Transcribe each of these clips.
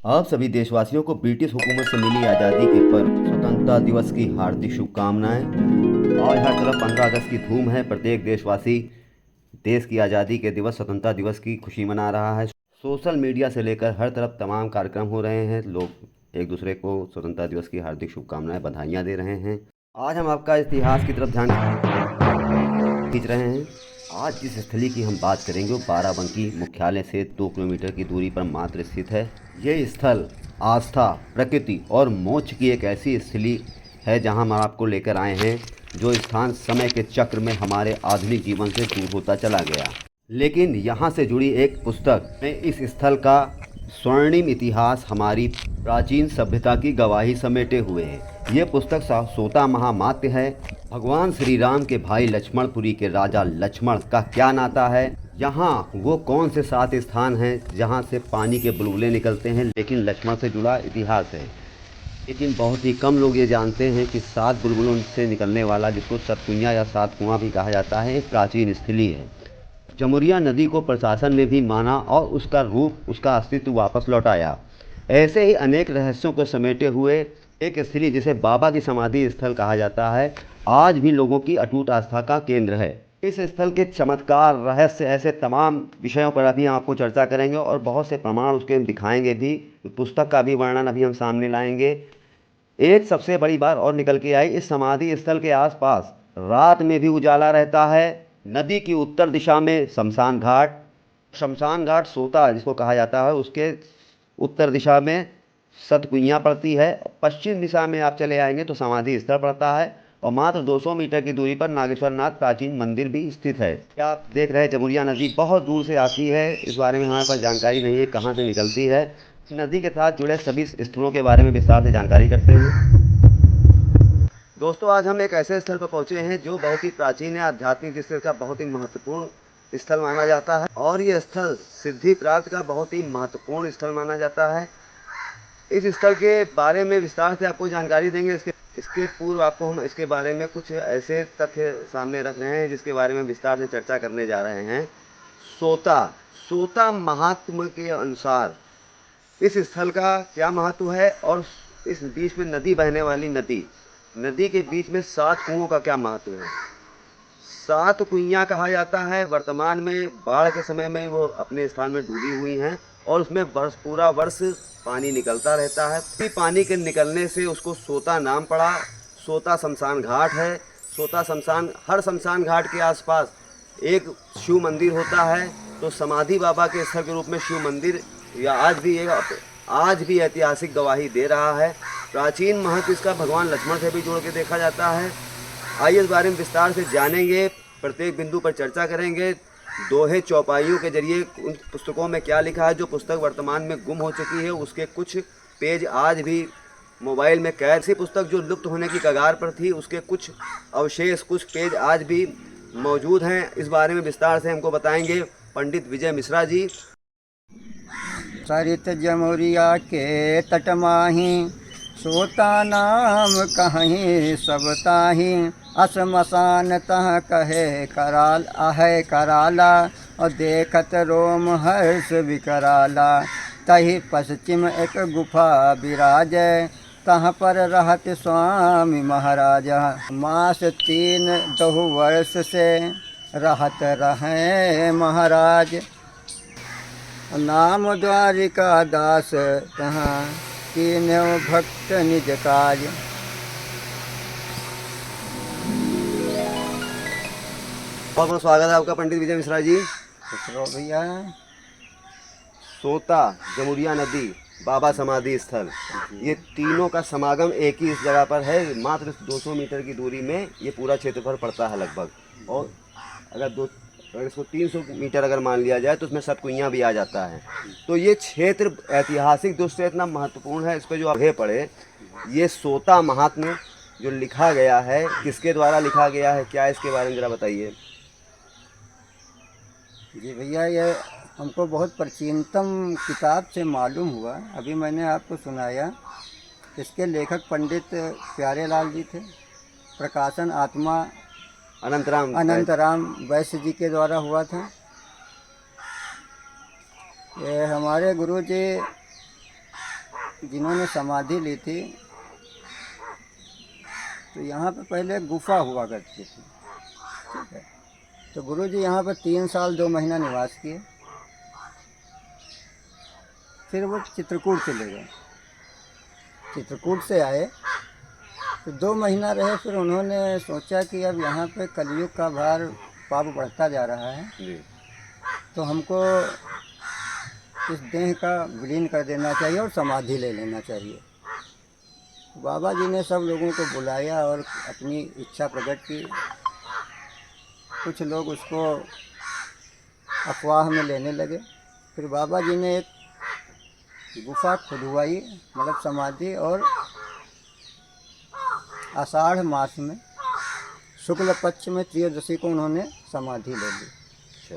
आप सभी देशवासियों को ब्रिटिश हुकूमत से मिली आज़ादी के पर स्वतंत्रता दिवस की हार्दिक शुभकामनाएं। आज हर तरफ 15 अगस्त की धूम है। प्रत्येक देशवासी देश की आज़ादी के दिवस स्वतंत्रता दिवस की खुशी मना रहा है। सोशल मीडिया से लेकर हर तरफ तमाम कार्यक्रम हो रहे हैं। लोग एक दूसरे को स्वतंत्रता दिवस की हार्दिक शुभकामनाएं, बधाइयाँ दे रहे हैं। आज हम आपका इतिहास की तरफ ध्यान खींच रहे हैं। आज जिस स्थली की हम बात करेंगे वो बाराबंकी मुख्यालय से 2 किलोमीटर की दूरी पर मात्र स्थित है। ये स्थल आस्था, प्रकृति और मोक्ष की एक ऐसी स्थली है जहां हम आपको लेकर आए हैं, जो स्थान समय के चक्र में हमारे आधुनिक जीवन से दूर होता चला गया। लेकिन यहाँ से जुड़ी एक पुस्तक में इस स्थल का स्वर्णिम इतिहास, हमारी प्राचीन सभ्यता की गवाही समेटे हुए है। ये पुस्तक सोता महामात्य है। भगवान श्री राम के भाई लक्ष्मणपुरी के राजा लक्ष्मण का क्या नाता है, यहाँ वो कौन से 7 स्थान हैं जहाँ से पानी के बुलबुले निकलते हैं, लेकिन लक्ष्मण से जुड़ा इतिहास है। लेकिन बहुत ही कम लोग ये जानते हैं कि 7 बुलबुलों से निकलने वाला, जिसको सतकुइयाँ या 7 कुआँ भी कहा जाता है, एक प्राचीन स्थली है। जमुरिया नदी को प्रशासन ने भी माना और उसका रूप, उसका अस्तित्व वापस लौटाया। ऐसे ही अनेक रहस्यों को समेटे हुए एक स्थली जिसे बाबा की समाधि स्थल कहा जाता है, आज भी लोगों की अटूट आस्था का केंद्र है। इस स्थल के चमत्कार, रहस्य, ऐसे तमाम विषयों पर अभी हम आपको चर्चा करेंगे और बहुत से प्रमाण उसके दिखाएंगे भी। पुस्तक का भी वर्णन अभी हम सामने लाएंगे। एक सबसे बड़ी बात और निकल के आई, इस समाधि स्थल के आसपास रात में भी उजाला रहता है। नदी की उत्तर दिशा में शमशान घाट सोता जिसको कहा जाता है, उसके उत्तर दिशा में सतकुइयाँ पड़ती है। पश्चिम दिशा में आप चले आएंगे तो समाधि स्थल पड़ता है और मात्र 200 मीटर की दूरी पर नागेश्वर नाथ प्राचीन मंदिर भी स्थित है। क्या आप देख रहे हैं, जमुरिया नदी बहुत दूर से आती है। इस बारे में हमारे पास जानकारी नहीं है कहाँ से निकलती है। नदी के साथ जुड़े सभी स्थलों के बारे में विस्तार से जानकारी करते हैं। दोस्तों, आज हम एक ऐसे स्थल पर पहुंचे हैं जो बहुत ही प्राचीन है, आध्यात्मिक दृष्टि का बहुत ही महत्वपूर्ण स्थल माना जाता है और ये स्थल सिद्धि प्राप्त का बहुत ही महत्वपूर्ण स्थल माना जाता है। इस स्थल के बारे में विस्तार से आपको जानकारी देंगे। इसके पूर्व आपको हम इसके बारे में कुछ ऐसे तथ्य सामने रख रहे हैं जिसके बारे में विस्तार से चर्चा करने जा रहे हैं। सोता महात्म के अनुसार इस स्थल का क्या महत्व है और इस बीच में नदी बहने वाली नदी के बीच में 7 कुओं का क्या महत्व है। 7 कुइयाँ कहा जाता है। वर्तमान में बाढ़ के समय में वो अपने स्थान में डूबी हुई हैं और उसमें पूरा वर्ष पानी निकलता रहता है। इसी पानी के निकलने से उसको सोता नाम पड़ा। सोता शमशान घाट है। हर शमशान घाट के आसपास एक शिव मंदिर होता है। तो समाधि बाबा के स्थल के रूप में शिव मंदिर या आज भी ऐतिहासिक गवाही दे रहा है। प्राचीन महत्व इसका भगवान लक्ष्मण से भी जोड़ के देखा जाता है। आइए इस बारे में विस्तार से जानेंगे, प्रत्येक बिंदु पर चर्चा करेंगे। दोहे चौपाइयों के जरिए उन पुस्तकों में क्या लिखा है। जो पुस्तक वर्तमान में गुम हो चुकी है, उसके कुछ पेज आज भी मोबाइल में कैद। सी पुस्तक जो लुप्त होने की कगार पर थी, उसके कुछ अवशेष, कुछ पेज आज भी मौजूद हैं। इस बारे में विस्तार से हमको बताएंगे पंडित विजय मिश्रा जी। सरित जमुरिया के तट माही, सोता नाम कहीं सब ताही। असमसान तह कहे कराल आहे कराला, और देखत रोम हर्ष विकराला। तही पश्चिम एक गुफा विराजे, तहाँ पर रहत स्वामी महाराजा। मास 3 वर्ष से रहत रहे महाराज। नाम द्वारिका दास तहाँ कीन्यो भक्त निज काज। बहुत बहुत स्वागत है आपका पंडित विजय मिश्रा जी। भैया सोता, जमुरिया नदी, बाबा समाधि स्थल, ये तीनों का समागम एक ही इस जगह पर है। मात्र 200 मीटर की दूरी में ये पूरा क्षेत्रफल पड़ता है लगभग। और अगर इसको 300 मीटर अगर मान लिया जाए तो उसमें सतकुइयाँ भी आ जाता है। तो ये क्षेत्र ऐतिहासिक दृष्टि से इतना महत्वपूर्ण है। इस पर जो आगे पढ़े, ये सोता महात्म्य जो लिखा गया है, किसके द्वारा लिखा गया है, क्या इसके बारे में ज़रा बताइए। जी भैया, ये हमको बहुत प्राचीनतम किताब से मालूम हुआ, अभी मैंने आपको सुनाया। इसके लेखक पंडित प्यारेलाल जी थे। प्रकाशन आत्मा अनंतराम वैश्य जी के द्वारा हुआ था। ये हमारे गुरु जी जिन्होंने समाधि ली थी, तो यहाँ पे पहले गुफा हुआ करती थी। ठीक है, तो गुरु जी यहाँ पर 3 साल 2 महीना निवास किए, फिर वो चित्रकूट चले गए। चित्रकूट से आए तो 2 महीना रहे, फिर उन्होंने सोचा कि अब यहाँ पे कलयुग का भार पाप बढ़ता जा रहा है, जी तो हमको इस देह का विलीन कर देना चाहिए और समाधि ले लेना चाहिए। बाबा जी ने सब लोगों को बुलाया और अपनी इच्छा प्रकट की। कुछ लोग उसको अफवाह में लेने लगे। फिर बाबा जी ने एक गुफा खुदवाई, मतलब समाधि, और आषाढ़ मास में शुक्ल पक्ष में त्रयोदशी को उन्होंने समाधि ले ली। अच्छा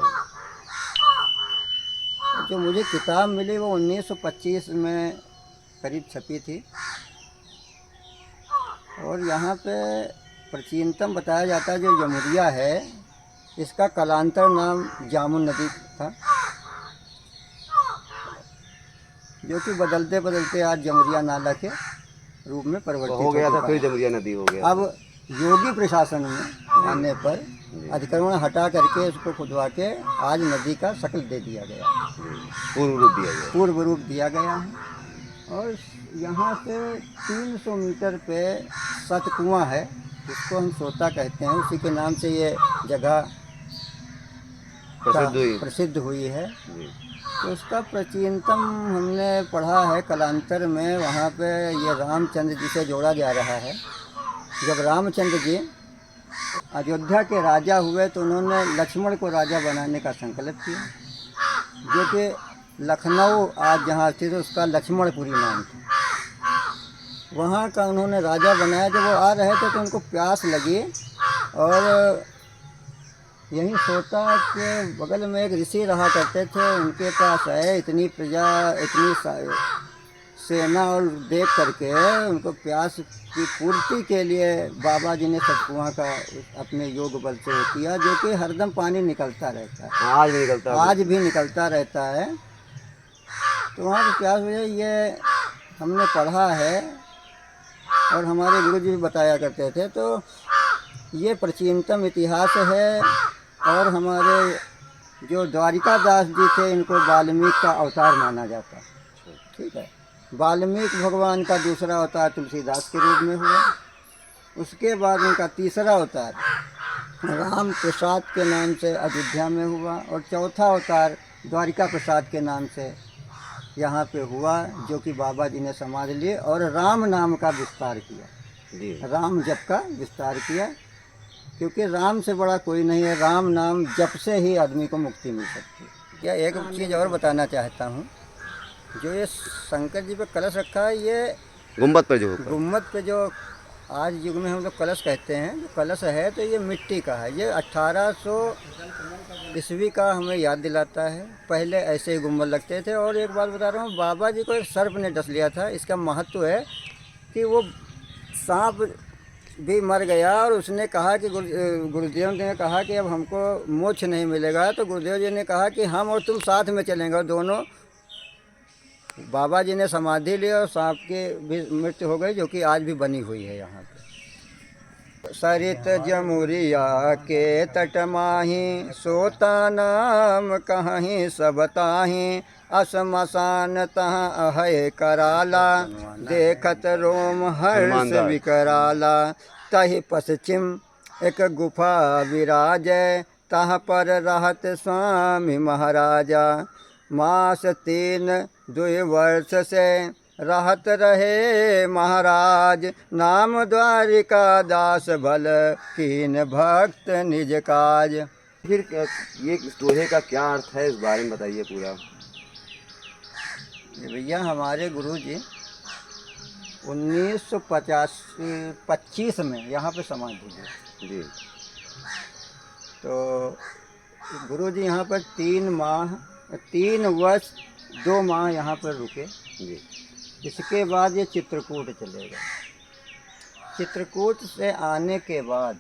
जो मुझे किताब मिली वो 1925 में करीब छपी थी, और यहाँ पे प्राचीनतम बताया जाता है जो जमुरिया है, इसका कालांतर नाम जामुन नदी था, जो कि बदलते बदलते आज जमुरिया नाला के रूप में परिवर्तित हो गया था, चुका फिर है। जमुरिया नदी हो गया। अब योगी प्रशासन में आने पर अधिक्रमण हटा करके उसको खुदवा के आज नदी का शक्ल दे दिया गया, पूर्व रूप दिया गया। पूर्व रूप दिया गया है। और यहाँ से 300 मीटर पे सतकुआं है, जिसको हम सोता कहते हैं, उसी के नाम से ये जगह प्रसिद्ध हुई है। जी तो उसका प्राचीनतम हमने पढ़ा है कालांतर में, वहाँ पे ये रामचंद्र जी से जोड़ा जा रहा है। जब रामचंद्र जी अयोध्या के राजा हुए तो उन्होंने लक्ष्मण को राजा बनाने का संकल्प किया, जो कि लखनऊ आज जहाँ स्थित है उसका लक्ष्मणपुरी नाम था। वहाँ का उन्होंने राजा बनाया। जब वो आ रहे थे तो उनको प्यास लगी, और यहीं सोता के बगल में एक ऋषि रहा करते थे, उनके पास आए। इतनी प्रजा, इतनी सेना और देख करके उनको प्यास की पूर्ति के लिए बाबा जी ने सतकुआं का अपने योग बल से किया, जो कि हरदम पानी निकलता रहता है, आज भी निकलता है। आज भी निकलता रहता है। तो वहाँ पर प्यास वजह ये हमने पढ़ा है और हमारे गुरु जी भी बताया करते थे। तो ये प्राचीनतम इतिहास है। और हमारे जो द्वारिका दास जी थे, इनको वाल्मीकि का अवतार माना जाता है। ठीक है, वाल्मीकि भगवान का दूसरा अवतार तुलसीदास के रूप में हुआ। उसके बाद उनका तीसरा अवतार राम प्रसाद के नाम से अयोध्या में हुआ, और चौथा अवतार द्वारिका प्रसाद के नाम से यहाँ पे हुआ, जो कि बाबा जी ने समाधि लिए और राम नाम का विस्तार किया। राम जप का विस्तार किया, क्योंकि राम से बड़ा कोई नहीं है। राम नाम जप से ही आदमी को मुक्ति मिल सकती है। क्या एक चीज़ और बताना चाहता हूँ, जो ये शंकर जी पे कलश रखा है, ये गुम्बद पर जो होगा, गुम्बद पे जो आज युग में हम लोग कलश कहते हैं, जो कलश है, तो ये मिट्टी का है। ये 1800 ईस्वी का हमें याद दिलाता है। पहले ऐसे ही गुम्बद लगते थे। और एक बात बता रहा हूँ, बाबा जी को एक सर्प ने डस लिया था। इसका महत्व है कि वो सांप भी मर गया, और उसने कहा कि गुरुदेव ने कहा कि अब हमको मोक्ष नहीं मिलेगा। तो गुरुदेव जी ने कहा कि हम और तुम साथ में चलेंगे, और दोनों बाबा जी ने समाधि ली और सांप की भी मृत्यु हो गई, जो कि आज भी बनी हुई है यहाँ पे। सरित जमुरिया के तट माही, सोता नाम कहीं सब ताही, असमसान तहाँ अहय कराला, देखत रोम हर्ष विकराला। तहि पश्चिम एक गुफा विराजय, तहाँ पर रहत स्वामी महाराजा। मास 3 वर्ष से रहत रहे महाराज, नाम द्वारिका दास भल कीन भक्त निज काज। फिर ये इस दोहे का क्या अर्थ है, इस बारे में बताइए पूरा। भैया हमारे गुरु जी 1925 में यहाँ पे समाधि ली जी। तो गुरु जी यहाँ पर 3 वर्ष 2 माह यहाँ पर रुके जी। इसके बाद ये चित्रकूट चले गए। चित्रकूट से आने के बाद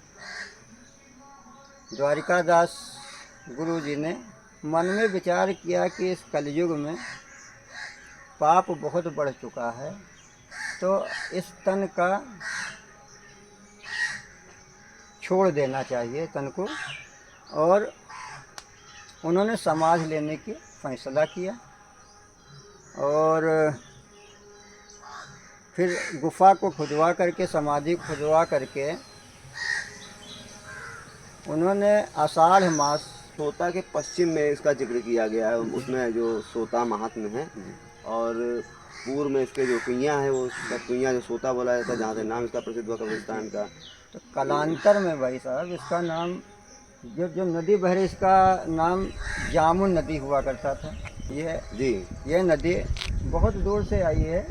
द्वारिका दास गुरु जी ने मन में विचार किया कि इस कलयुग में पाप बहुत बढ़ चुका है, तो इस तन का छोड़ देना चाहिए तन को। और उन्होंने समाधि लेने की फैसला किया और फिर गुफा को खुदवा करके, समाधि खुदवा करके उन्होंने आषाढ़ मास, सोता के पश्चिम में इसका जिक्र किया गया है, उसमें जो सोता महात्म्य है, और पूर्व में इसके जो कुइयाँ है, वो उसका कुइयाँ जो सोता बोला जाता है, जहाँ से नाम इसका प्रसिद्ध हुआ कब्रिस्तान का। तो कालांतर में भाई साहब इसका नाम, जो जो नदी बह रही, इसका नाम जामुन नदी हुआ करता था। ये नदी बहुत दूर से आई है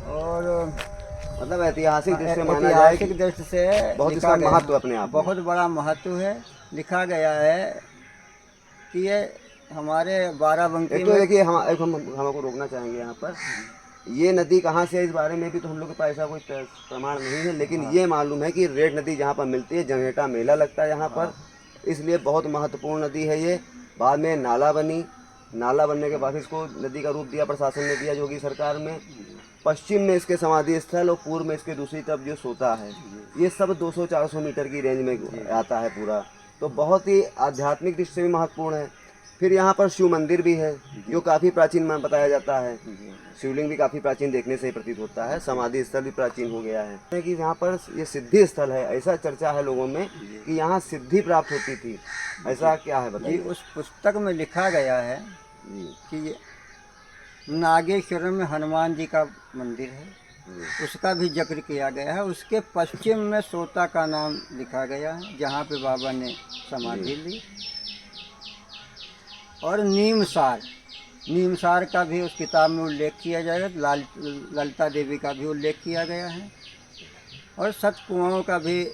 और मतलब ऐतिहासिक दृष्टि से माना जाए कि ऐतिहासिक दृष्टि से बहुत लिखा इसका गया, महत्व अपने आप में। बहुत बड़ा महत्व है। लिखा गया है कि ये हमारे बाराबंकी एक तो में, देखिए हमको रोकना चाहेंगे यहाँ पर। ये नदी कहाँ से है, इस बारे में भी तो हम लोग के पास ऐसा कोई प्रमाण नहीं है, लेकिन ये मालूम है कि रेड नदी जहाँ पर मिलती है, जंगेटा मेला लगता है यहाँ पर, इसलिए बहुत महत्वपूर्ण नदी है ये। बाद में नाला बनी, नाला बनने के बाद इसको नदी का रूप दिया, प्रशासन ने दिया योगी सरकार में। पश्चिम में इसके समाधि स्थल और पूर्व में इसके दूसरी तरफ जो सोता है, ये सब 200-400 मीटर की रेंज में आता है पूरा, तो बहुत ही आध्यात्मिक दृष्टि से भी महत्वपूर्ण है। फिर यहाँ पर शिव मंदिर भी है जो काफ़ी प्राचीन बताया जाता है, शिवलिंग भी काफ़ी प्राचीन देखने से ही प्रतीत होता है, समाधि स्थल भी प्राचीन हो गया है कि यहाँ पर ये सिद्धि स्थल है। ऐसा चर्चा है लोगों में कि यहाँ सिद्धि प्राप्त होती थी, ऐसा क्या है बताइए। उस पुस्तक में लिखा गया है कि नागेश्वरम में हनुमान जी का मंदिर है, उसका भी जिक्र किया गया है। उसके पश्चिम में सोता का नाम लिखा गया है, जहाँ पे बाबा ने समाधि ली। और नीमसार का भी उस किताब में उल्लेख किया जाएगा। ललिता देवी का भी उल्लेख किया गया है और 7 कुआओं का भी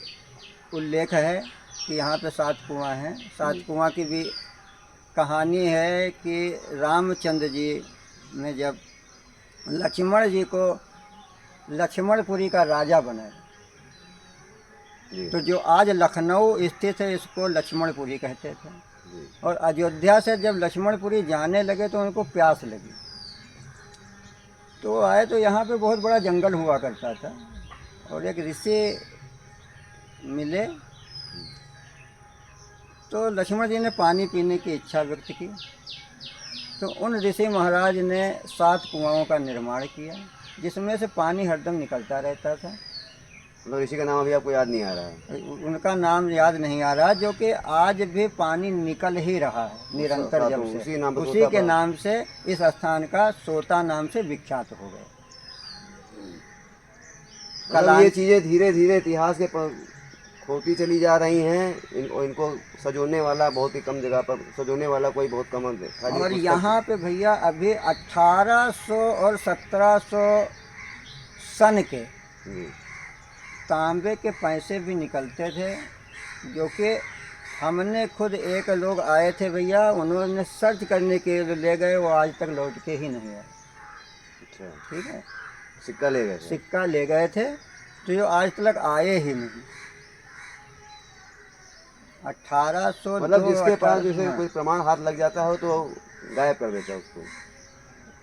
उल्लेख है कि यहाँ पे 7 कुआं हैं। 7 कुआं की भी कहानी है कि रामचंद्र जी ने जब लक्ष्मण जी को लक्ष्मणपुरी का राजा बनाया, तो जो आज लखनऊ स्थित है इसको लक्ष्मणपुरी कहते थे। और अयोध्या से जब लक्ष्मणपुरी जाने लगे तो उनको प्यास लगी, तो आए तो यहाँ पे बहुत बड़ा जंगल हुआ करता था और एक ऋषि मिले, तो लक्ष्मण जी ने पानी पीने की इच्छा व्यक्त की। तो उन ऋषि महाराज ने 7 कुआओं का निर्माण किया, जिसमें से पानी हरदम निकलता रहता था। मतलब ऋषि का नाम अभी आपको याद नहीं आ रहा है? उनका नाम याद नहीं आ रहा, जो कि आज भी पानी निकल ही रहा है निरंतर। जब से उसी के नाम से इस स्थान का सोता नाम से विख्यात हो गए। मतलब ये चीज़ें धीरे धीरे इतिहास के खोती चली जा रही हैं। इनको सजोने वाला बहुत ही कम जगह पर, सजोने वाला कोई बहुत कम है। और यहाँ पे भैया अभी 1800 और 1700 सन के तांबे के पैसे भी निकलते थे, जो कि हमने खुद, एक लोग आए थे भैया, उन्होंने सर्च करने के लिए ले गए, वो आज तक लौट के ही नहीं आए। अच्छा, ठीक है, सिक्का ले गए थे? सिक्का ले गए थे, तो जो आज तक आए ही नहीं। 1800, मतलब जिसके पास जैसे कोई प्रमाण हाथ लग जाता हो तो गायब कर देता है उसको।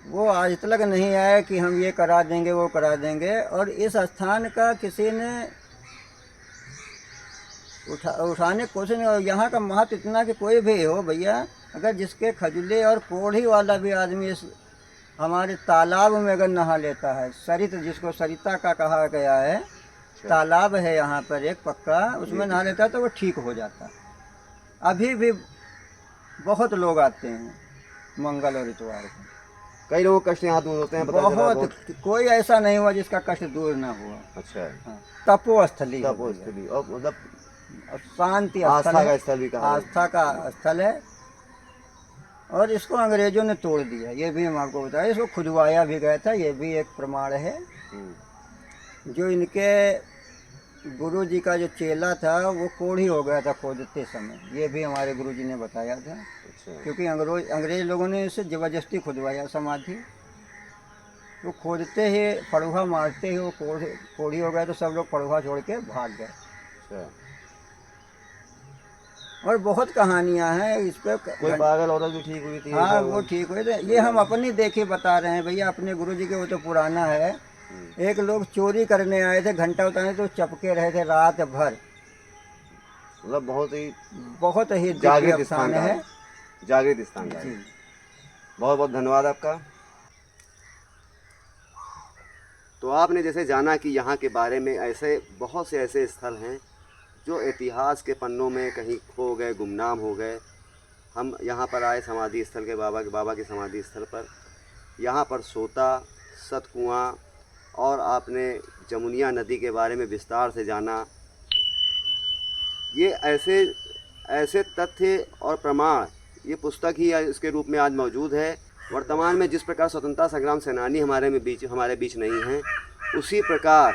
वो आज तक नहीं आया कि हम ये करा देंगे वो करा देंगे। और इस स्थान का किसी ने उठाने की कोशिश नहीं। और यहाँ का महत्व इतना कि कोई भी हो भैया, अगर जिसके खजुले और कोढ़ी वाला भी आदमी इस हमारे तालाब में अगर नहा लेता है, सरित जिसको सरिता का कहा गया है, तालाब है यहाँ पर एक पक्का, उसमें नहा लेता है तो वो ठीक हो जाता है। अभी भी बहुत लोग आते हैं मंगल और इतवार को। कई लोगों के कष्ट यहाँ दूर होते हैं, बहुत, कोई ऐसा नहीं हुआ जिसका कष्ट दूर ना हुआ। अच्छा, हाँ, तपोस्थली और मतलब शांति आस्था का स्थल भी कहा, आस्था का स्थल है। और इसको अंग्रेजों ने तोड़ दिया, ये भी हम आपको बताया। इसको खुदवाया भी गया था, ये भी एक प्रमाण है। जो इनके गुरु जी का जो चेला था वो कोढ़ी हो गया था खोदते समय, ये भी हमारे गुरु जी ने बताया था। अच्छा। क्योंकि अंग्रेज लोगों ने इसे ज़बरदस्ती खुदवाया समाधि। वो खोदते ही, फड़ुहा मारते ही वो कोढ़ी हो गया, तो सब लोग फड़ुहा छोड़ के भाग गए। अच्छा। और बहुत कहानियाँ हैं इस पे। कोई पागल औरत भी ठीक हुई थी? हाँ वो ठीक हुए थे, ये हम अपनी देखे बता रहे हैं भैया, अपने गुरु जी के, वो तो पुराना है। एक लोग चोरी करने आए थे, घंटा उतारे तो चपके रहे थे रात भर। मतलब बहुत ही दिव्य जागृत स्थान स्थान है। जागृत स्थान का है। जी। बहुत बहुत धन्यवाद आपका। तो आपने जैसे जाना कि यहाँ के बारे में ऐसे बहुत से ऐसे स्थल हैं जो इतिहास के पन्नों में कहीं खो गए, गुमनाम हो गए। हम यहाँ पर आए समाधि स्थल के बाबा के समाधि स्थल पर। यहाँ पर सोता, सतकुआं और आपने जमुनिया नदी के बारे में विस्तार से जाना। ये ऐसे ऐसे तथ्य और प्रमाण, ये पुस्तक ही इसके रूप में आज मौजूद है। वर्तमान में जिस प्रकार स्वतंत्रता संग्राम सेनानी हमारे बीच नहीं हैं, उसी प्रकार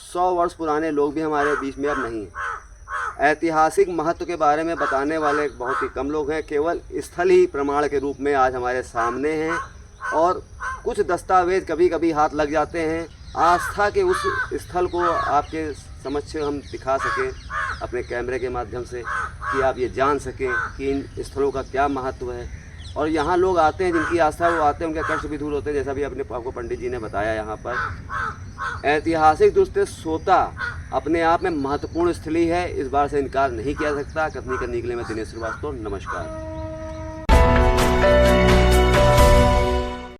100 वर्ष पुराने लोग भी हमारे बीच में अब नहीं हैं। ऐतिहासिक महत्व के बारे में बताने वाले बहुत ही कम लोग हैं। केवल स्थल ही प्रमाण के रूप में आज हमारे सामने हैं, और कुछ दस्तावेज कभी कभी हाथ लग जाते हैं। आस्था के उस स्थल को आपके समक्ष हम दिखा सकें अपने कैमरे के माध्यम से, कि आप ये जान सकें कि इन स्थलों का क्या महत्व है। और यहाँ लोग आते हैं, जिनकी आस्था वो आते हैं, उनके कष्ट भी दूर होते हैं, जैसा भी आपको पंडित जी ने बताया। यहाँ पर ऐतिहासिक दृष्टि से सोता अपने आप में महत्वपूर्ण स्थली है, इस बार से इनकार नहीं किया सकता। कथनी करने के लिए मैं दिनेश श्रीवास्तव, नमस्कार।